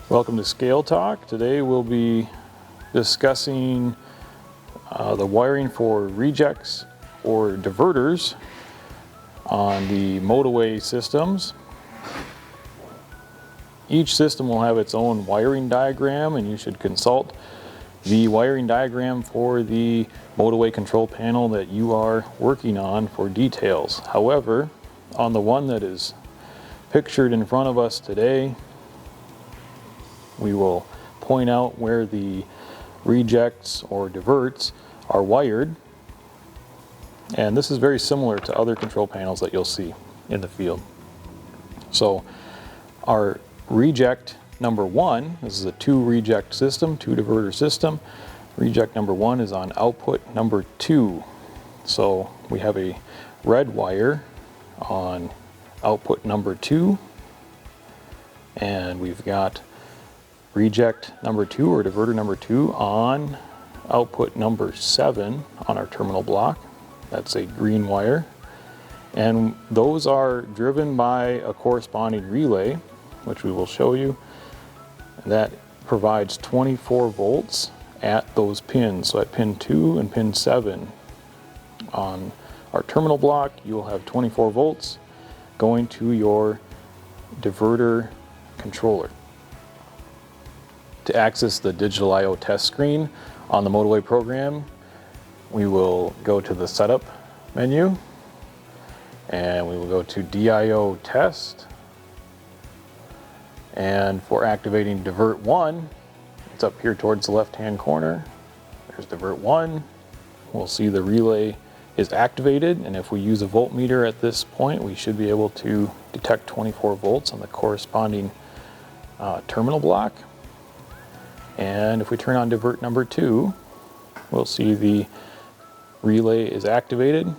Welcome to Scale Talk. Today we'll be discussing the wiring for rejects or diverters on the motorway systems. Each system will have its own wiring diagram, and you should consult the wiring diagram for the motorway control panel that you are working on for details. However, on the one that is pictured in front of us today, we will point out where the rejects or diverts are wired. And this is very similar to other control panels that you'll see in the field. So our reject number one, this is a two reject system, two diverter system. Reject number one is on output number two. So we have a red wire on output number two, and we've got reject number two or diverter number two on output number 7 on our terminal block. That's a green wire, and those are driven by a corresponding relay, which we will show you. That provides 24 volts at those pins. So at pin 2 and pin 7 on our terminal block, you will have 24 volts going to your diverter controller. To access the digital I/O test screen on the motorway program, we will go to the setup menu and we will go to DIO test. And for activating divert 1, it's up here towards the left-hand corner. There's divert 1. We'll see the relay is activated, and if we use a voltmeter at this point, we should be able to detect 24 volts on the corresponding terminal block. And if we turn on divert number 2, we'll see the relay is activated,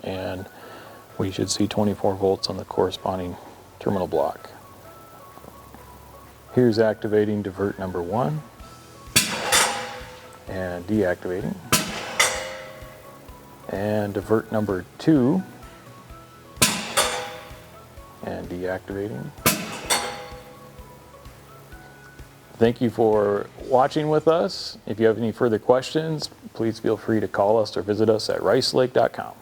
and we should see 24 volts on the corresponding terminal block. Here's activating divert number 1 and deactivating, and divert number 2 and deactivating. Thank you for watching with us. If you have any further questions, please feel free to call us or visit us at ricelake.com.